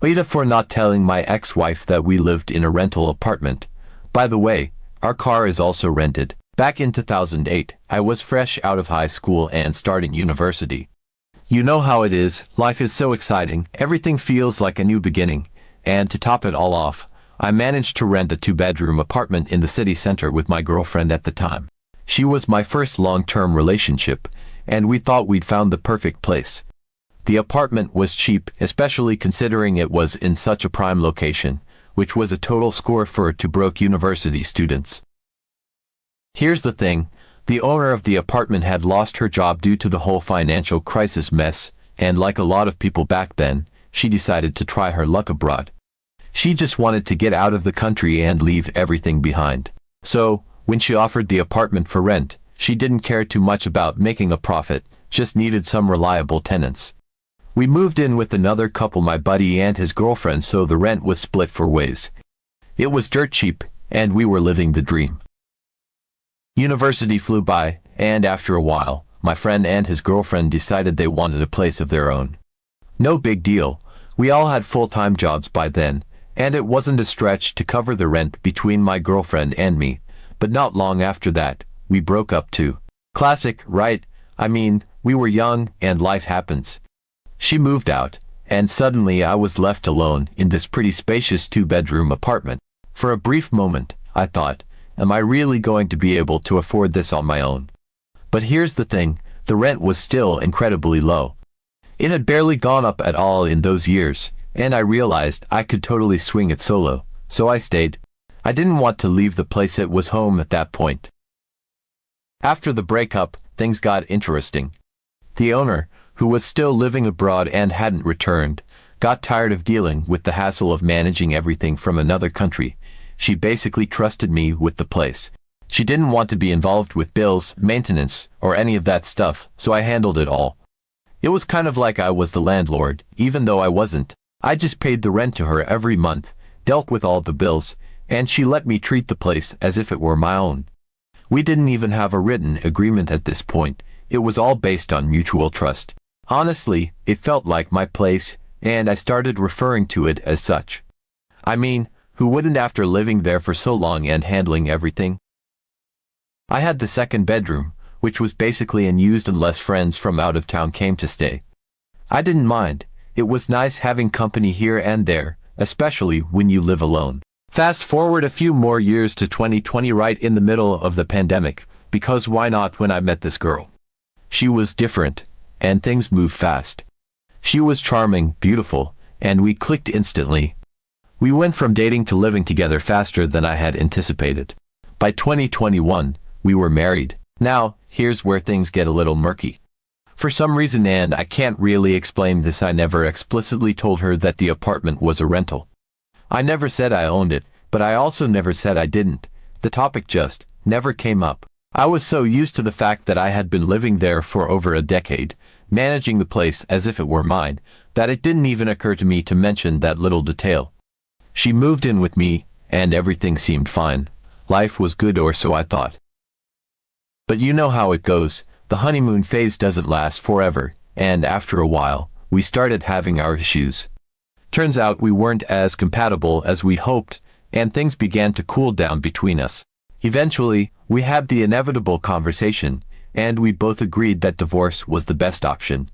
AITA for not telling my ex-wife that we lived in a rental apartment. By the way, our car is also rented. Back in 2008, I was fresh out of high school and starting university. You know how it is, life is so exciting, everything feels like a new beginning. And to top it all off, I managed to rent a 2-bedroom apartment in the city center with my girlfriend at the time. She was my first long-term relationship, and we thought we'd found the perfect place. The apartment was cheap, especially considering it was in such a prime location, which was a total score for broke university students. Here's the thing, the owner of the apartment had lost her job due to the whole financial crisis mess, and like a lot of people back then, she decided to try her luck abroad. She just wanted to get out of the country and leave everything behind. So, when she offered the apartment for rent, she didn't care too much about making a profit, just needed some reliable tenants. We moved in with another couple, my buddy and his girlfriend, so the rent was split 4 ways. It was dirt cheap, and we were living the dream. University flew by, and after a while, my friend and his girlfriend decided they wanted a place of their own. No big deal, we all had full-time jobs by then, and it wasn't a stretch to cover the rent between my girlfriend and me, but not long after that, we broke up too. Classic, right? I mean, we were young, and life happens. She moved out, and suddenly I was left alone in this pretty spacious 2-bedroom apartment. For a brief moment, I thought, am I really going to be able to afford this on my own? But here's the thing, the rent was still incredibly low. It had barely gone up at all in those years, and I realized I could totally swing it solo, so I stayed. I didn't want to leave the place, it was home at that point. After the breakup, things got interesting. The owner, who was still living abroad and hadn't returned, got tired of dealing with the hassle of managing everything from another country. She basically trusted me with the place. She didn't want to be involved with bills, maintenance, or any of that stuff, so I handled it all. It was kind of like I was the landlord, even though I wasn't. I just paid the rent to her every month, dealt with all the bills, and she let me treat the place as if it were my own. We didn't even have a written agreement at this point. It was all based on mutual trust. Honestly, it felt like my place, and I started referring to it as such. I mean, who wouldn't after living there for so long and handling everything? I had the 2nd bedroom, which was basically unused unless friends from out of town came to stay. I didn't mind. It was nice having company here and there, especially when you live alone. Fast forward a few more years to 2020, right in the middle of the pandemic, because why not, when I met this girl. She was different, and things moved fast. She was charming, beautiful, and we clicked instantly. We went from dating to living together faster than I had anticipated. By 2021, we were married. Now, here's where things get a little murky. For some reason, and I can't really explain this, I never explicitly told her that the apartment was a rental. I never said I owned it, but I also never said I didn't. The topic just never came up. I was so used to the fact that I had been living there for over a decade, managing the place as if it were mine, that it didn't even occur to me to mention that little detail. She moved in with me, and everything seemed fine. Life was good, or so I thought. But you know how it goes, the honeymoon phase doesn't last forever, and after a while, we started having our issues. Turns out we weren't as compatible as we'd hoped, and things began to cool down between us. Eventually, we had the inevitable conversation, and we both agreed that divorce was the best option.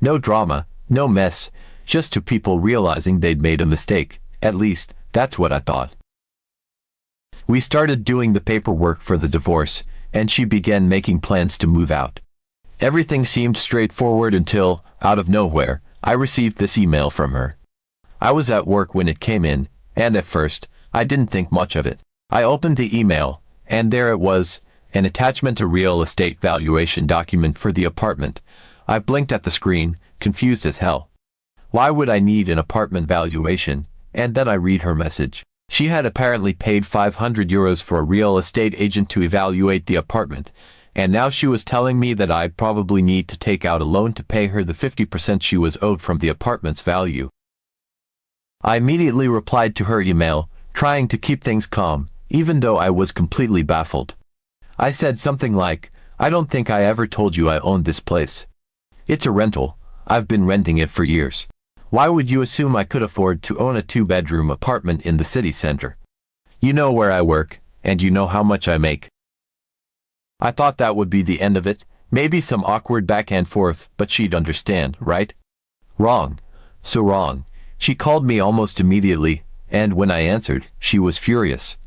No drama, no mess, just 2 people realizing they'd made a mistake. At least, that's what I thought. We started doing the paperwork for the divorce, and she began making plans to move out. Everything seemed straightforward until, out of nowhere, I received this email from her. I was at work when it came in, and at first, I didn't think much of it. I opened the email, and there it was, an attachment, a real estate valuation document for the apartment. I blinked at the screen, confused as hell. Why would I need an apartment valuation? And then I read her message. She had apparently paid €500 for a real estate agent to evaluate the apartment, and now she was telling me that I'd probably need to take out a loan to pay her the 50% she was owed from the apartment's value. I immediately replied to her email, trying to keep things calm, even though I was completely baffled. I said something like, "I don't think I ever told you I owned this place. It's a rental. I've been renting it for years. Why would you assume I could afford to own a 2-bedroom apartment in the city center? You know where I work, and you know how much I make. I thought that would be the end of it, maybe some awkward back and forth, but she'd understand, right? Wrong. So wrong. She called me almost immediately, and when I answered, she was furious.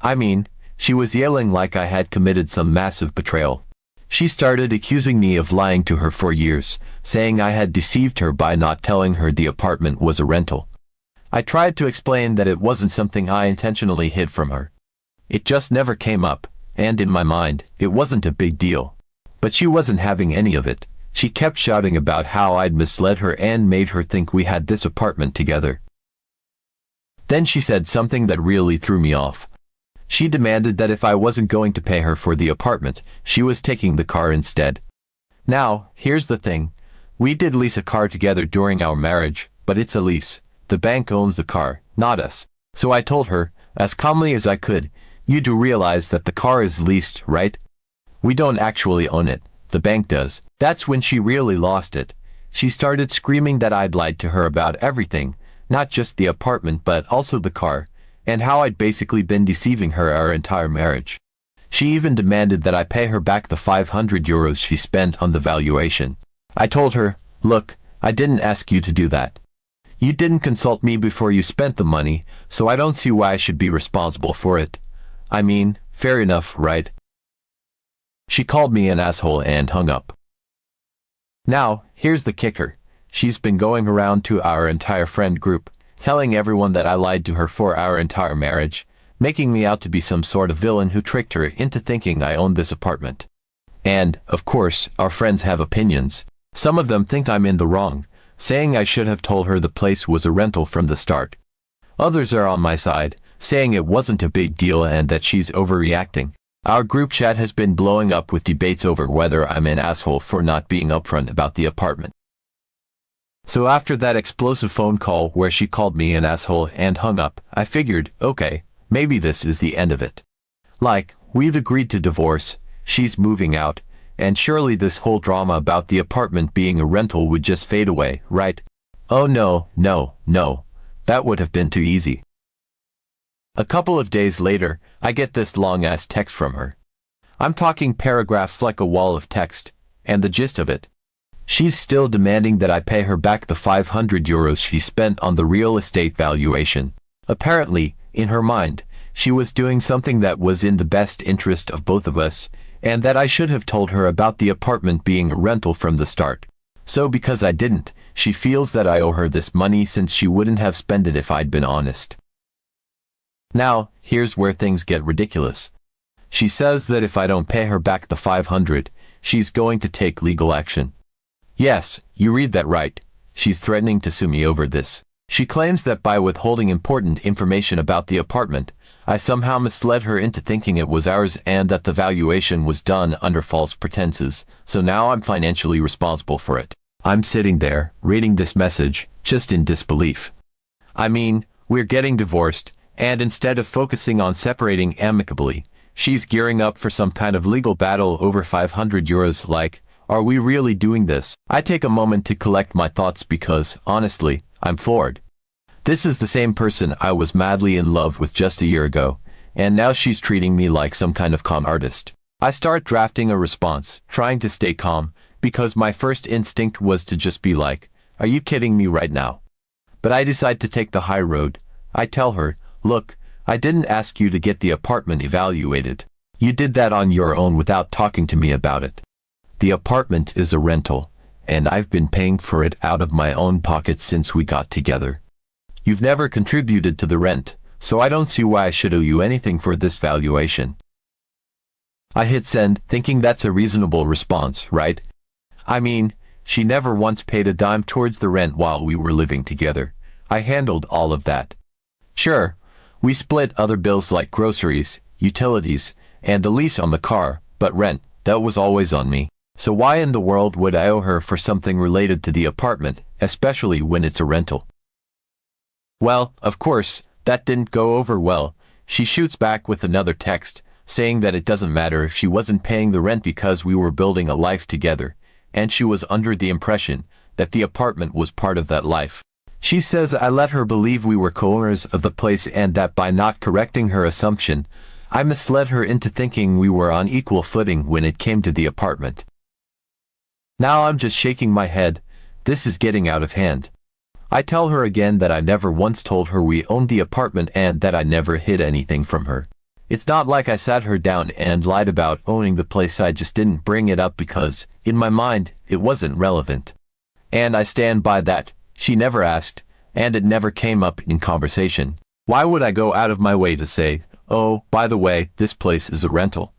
I mean, she was yelling like I had committed some massive betrayal. She started accusing me of lying to her for years, saying I had deceived her by not telling her the apartment was a rental. I tried to explain that it wasn't something I intentionally hid from her. It just never came up, and in my mind, it wasn't a big deal. But she wasn't having any of it. She kept shouting about how I'd misled her and made her think we had this apartment together. Then she said something that really threw me off. She demanded that if I wasn't going to pay her for the apartment, she was taking the car instead. Now, here's the thing. We did lease a car together during our marriage, but it's a lease. The bank owns the car, not us. So I told her, as calmly as I could, you do realize that the car is leased, right? We don't actually own it. The bank does. That's when she really lost it. She started screaming that I'd lied to her about everything, not just the apartment but also the car, and how I'd basically been deceiving her our entire marriage. She even demanded that I pay her back the 500 euros she spent on the valuation. I told her, look, I didn't ask you to do that. You didn't consult me before you spent the money, so I don't see why I should be responsible for it. I mean, fair enough, right? She called me an asshole and hung up. Now, here's the kicker. She's been going around to our entire friend group, telling everyone that I lied to her for our entire marriage, making me out to be some sort of villain who tricked her into thinking I owned this apartment. And, of course, our friends have opinions. Some of them think I'm in the wrong, saying I should have told her the place was a rental from the start. Others are on my side, saying it wasn't a big deal and that she's overreacting. Our group chat has been blowing up with debates over whether I'm an asshole for not being upfront about the apartment. So after that explosive phone call where she called me an asshole and hung up, I figured, okay, maybe this is the end of it. Like, we've agreed to divorce, she's moving out, and surely this whole drama about the apartment being a rental would just fade away, right? Oh no, no, no. That would have been too easy. A couple of days later, I get this long-ass text from her. I'm talking paragraphs like a wall of text, and the gist of it. She's still demanding that I pay her back the 500 euros she spent on the real estate valuation. Apparently, in her mind, she was doing something that was in the best interest of both of us, and that I should have told her about the apartment being a rental from the start. So because I didn't, she feels that I owe her this money since she wouldn't have spent it if I'd been honest. Now, here's where things get ridiculous. She says that if I don't pay her back the 500, she's going to take legal action. Yes, you read that right. She's threatening to sue me over this. She claims that by withholding important information about the apartment, I somehow misled her into thinking it was ours and that the valuation was done under false pretenses, so now I'm financially responsible for it. I'm sitting there, reading this message, just in disbelief. I mean, we're getting divorced, and instead of focusing on separating amicably, she's gearing up for some kind of legal battle over 500 euros like, are we really doing this? I take a moment to collect my thoughts because, honestly, I'm floored. This is the same person I was madly in love with just a year ago, and now she's treating me like some kind of con artist. I start drafting a response, trying to stay calm, because my first instinct was to just be like, are you kidding me right now? But I decide to take the high road. I tell her, look, I didn't ask you to get the apartment evaluated. You did that on your own without talking to me about it. The apartment is a rental, and I've been paying for it out of my own pocket since we got together. You've never contributed to the rent, so I don't see why I should owe you anything for this valuation. I hit send, thinking that's a reasonable response, right? I mean, she never once paid a dime towards the rent while we were living together. I handled all of that. Sure, we split other bills like groceries, utilities, and the lease on the car, but rent, that was always on me. So why in the world would I owe her for something related to the apartment, especially when it's a rental? Well, of course, that didn't go over well. She shoots back with another text, saying that it doesn't matter if she wasn't paying the rent because we were building a life together, and she was under the impression that the apartment was part of that life. She says I let her believe we were co-owners of the place and that by not correcting her assumption, I misled her into thinking we were on equal footing when it came to the apartment. Now I'm just shaking my head. This is getting out of hand. I tell her again that I never once told her we owned the apartment and that I never hid anything from her. It's not like I sat her down and lied about owning the place. I just didn't bring it up because, in my mind, it wasn't relevant. And I stand by that. She never asked, and it never came up in conversation. Why would I go out of my way to say, "Oh, by the way, this place is a rental"?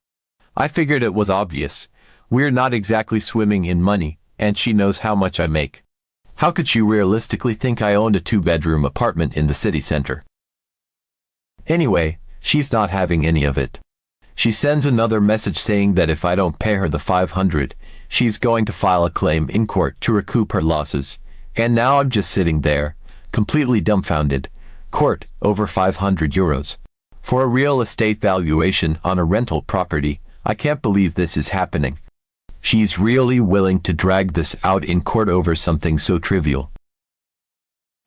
I figured it was obvious. We're not exactly swimming in money, and she knows how much I make. How could she realistically think I owned a 2-bedroom apartment in the city center? Anyway, she's not having any of it. She sends another message saying that if I don't pay her the $500, she's going to file a claim in court to recoup her losses. And now I'm just sitting there, completely dumbfounded. Court, over €500. For a real estate valuation on a rental property, I can't believe this is happening. She's really willing to drag this out in court over something so trivial.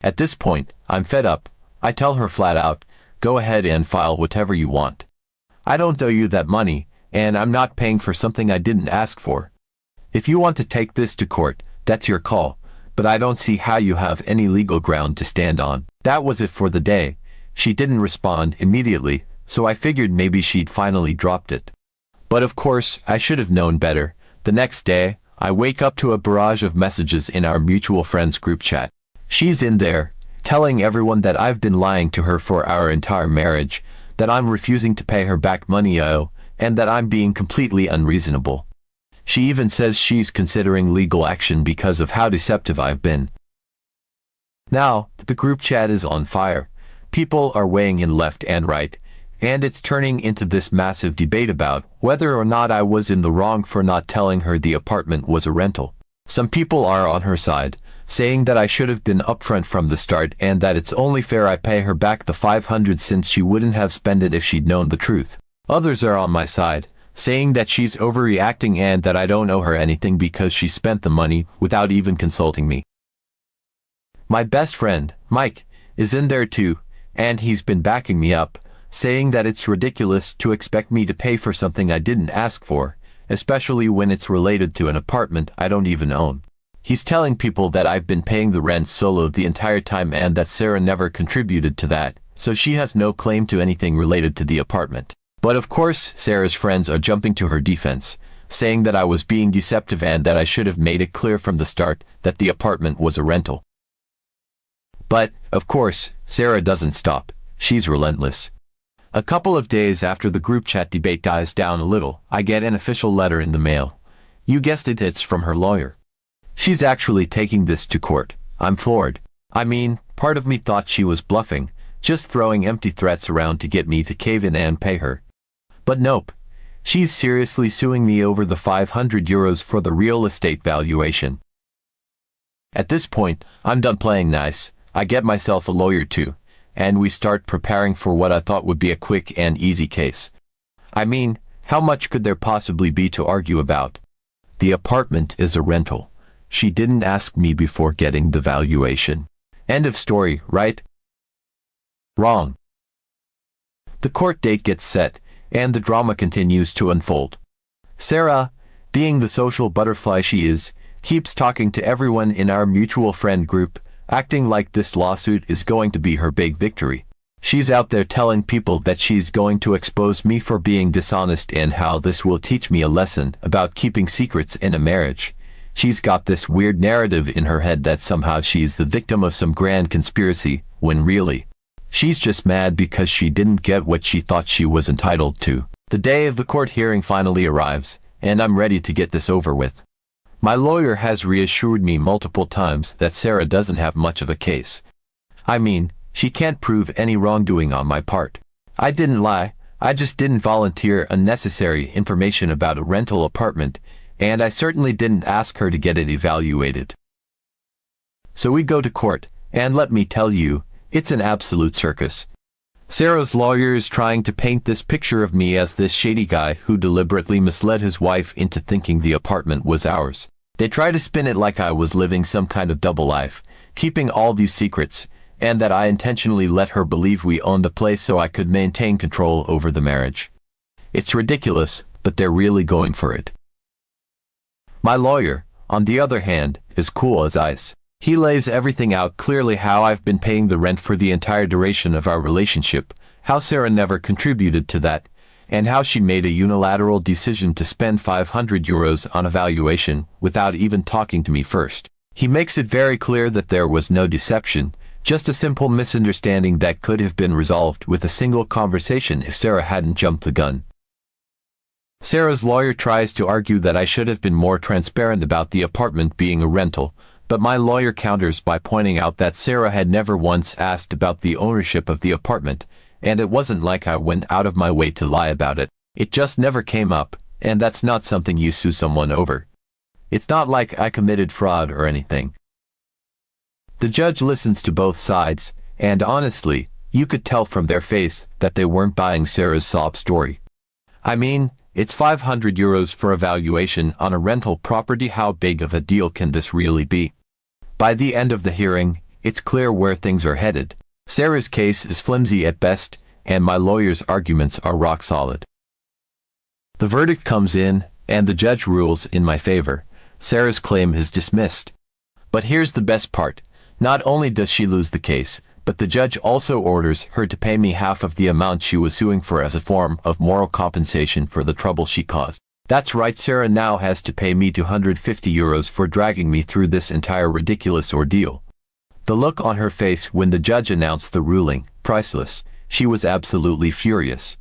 At this point, I'm fed up. I tell her flat out, go ahead and file whatever you want. I don't owe you that money, and I'm not paying for something I didn't ask for. If you want to take this to court, that's your call, but I don't see how you have any legal ground to stand on. That was it for the day. She didn't respond immediately, so I figured maybe she'd finally dropped it. But of course, I should have known better. The next day, I wake up to a barrage of messages in our mutual friends group chat. She's in there, telling everyone that I've been lying to her for our entire marriage, that I'm refusing to pay her back money I owe, and that I'm being completely unreasonable. She even says she's considering legal action because of how deceptive I've been. Now, the group chat is on fire. People are weighing in left and right, and it's turning into this massive debate about whether or not I was in the wrong for not telling her the apartment was a rental. Some people are on her side, saying that I should have been upfront from the start and that it's only fair I pay her back the $500 since she wouldn't have spent it if she'd known the truth. Others are on my side, saying that she's overreacting and that I don't owe her anything because she spent the money without even consulting me. My best friend, Mike, is in there too, and he's been backing me up, saying that it's ridiculous to expect me to pay for something I didn't ask for, especially when it's related to an apartment I don't even own. He's telling people that I've been paying the rent solo the entire time and that Sarah never contributed to that, so she has no claim to anything related to the apartment. But of course, Sarah's friends are jumping to her defense, saying that I was being deceptive and that I should have made it clear from the start that the apartment was a rental. But, of course, Sarah doesn't stop. She's relentless. A couple of days after the group chat debate dies down a little, I get an official letter in the mail. You guessed it, it's from her lawyer. She's actually taking this to court. I'm floored. I mean, part of me thought she was bluffing, just throwing empty threats around to get me to cave in and pay her. But nope. She's seriously suing me over the €500 for the real estate valuation. At this point, I'm done playing nice. I get myself a lawyer too, and we start preparing for what I thought would be a quick and easy case. I mean, how much could there possibly be to argue about? The apartment is a rental. She didn't ask me before getting the valuation. End of story, right? Wrong. The court date gets set, and the drama continues to unfold. Sarah, being the social butterfly she is, keeps talking to everyone in our mutual friend group, acting like this lawsuit is going to be her big victory. She's out there telling people that she's going to expose me for being dishonest and how this will teach me a lesson about keeping secrets in a marriage. She's got this weird narrative in her head that somehow she's the victim of some grand conspiracy, when really, she's just mad because she didn't get what she thought she was entitled to. The day of the court hearing finally arrives, and I'm ready to get this over with. My lawyer has reassured me multiple times that Sarah doesn't have much of a case. I mean, she can't prove any wrongdoing on my part. I didn't lie, I just didn't volunteer unnecessary information about a rental apartment, and I certainly didn't ask her to get it evaluated. So we go to court, and let me tell you, it's an absolute circus. Sarah's lawyer is trying to paint this picture of me as this shady guy who deliberately misled his wife into thinking the apartment was ours. They try to spin it like I was living some kind of double life, keeping all these secrets, and that I intentionally let her believe we owned the place so I could maintain control over the marriage. It's ridiculous, but they're really going for it. My lawyer, on the other hand, is cool as ice. He lays everything out clearly: how I've been paying the rent for the entire duration of our relationship, how Sarah never contributed to that, and how she made a unilateral decision to spend €500 on a valuation without even talking to me first. He makes it very clear that there was no deception, just a simple misunderstanding that could have been resolved with a single conversation if Sarah hadn't jumped the gun. Sarah's lawyer tries to argue that I should have been more transparent about the apartment being a rental, but my lawyer counters by pointing out that Sarah had never once asked about the ownership of the apartment, and it wasn't like I went out of my way to lie about it. It just never came up, and that's not something you sue someone over. It's not like I committed fraud or anything. The judge listens to both sides, and honestly, you could tell from their face that they weren't buying Sarah's sob story. I mean, it's €500 for a valuation on a rental property. How big of a deal can this really be? By the end of the hearing, it's clear where things are headed. Sarah's case is flimsy at best, and my lawyer's arguments are rock solid. The verdict comes in, and the judge rules in my favor. Sarah's claim is dismissed. But here's the best part. Not only does she lose the case, but the judge also orders her to pay me half of the amount she was suing for as a form of moral compensation for the trouble she caused. That's right, Sarah now has to pay me €250 for dragging me through this entire ridiculous ordeal. The look on her face when the judge announced the ruling, priceless. She was absolutely furious.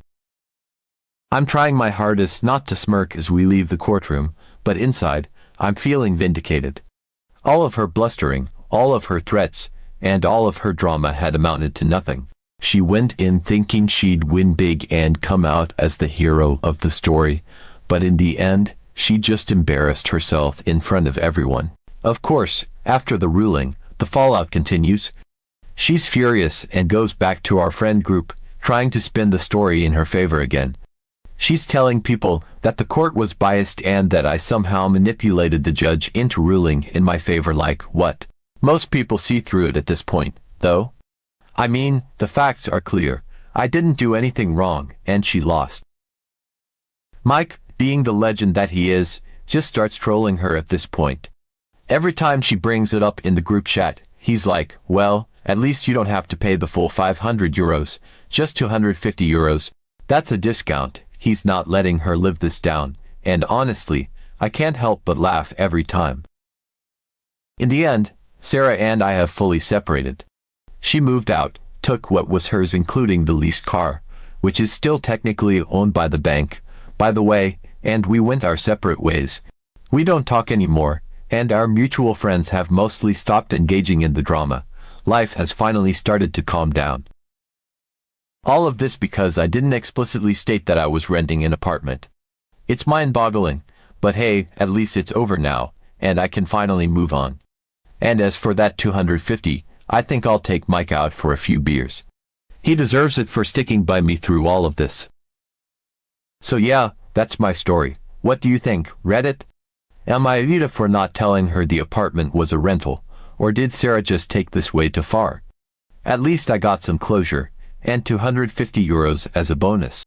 I'm trying my hardest not to smirk as we leave the courtroom, but inside, I'm feeling vindicated. All of her blustering, all of her threats, and all of her drama had amounted to nothing. She went in thinking she'd win big and come out as the hero of the story, but in the end, she just embarrassed herself in front of everyone. Of course, after the ruling, the fallout continues. She's furious and goes back to our friend group, trying to spin the story in her favor again. She's telling people that the court was biased and that I somehow manipulated the judge into ruling in my favor. Like what? Most people see through it at this point, though. I mean, the facts are clear. I didn't do anything wrong, and she lost. Mike, being the legend that he is, just starts trolling her at this point. Every time she brings it up in the group chat, he's like, well, at least you don't have to pay the full €500, just €250. That's a discount. He's not letting her live this down, and honestly, I can't help but laugh every time. In the end, Sarah and I have fully separated. She moved out, took what was hers including the leased car, which is still technically owned by the bank, by the way, and we went our separate ways. We don't talk anymore, and our mutual friends have mostly stopped engaging in the drama. Life has finally started to calm down. All of this because I didn't explicitly state that I was renting an apartment. It's mind-boggling, but hey, at least it's over now, and I can finally move on. And as for that $250, I think I'll take Mike out for a few beers. He deserves it for sticking by me through all of this. So yeah, that's my story. What do you think, Reddit? Am I AITA for not telling her the apartment was a rental, or did Sarah just take this way too far? At least I got some closure, and €250 as a bonus.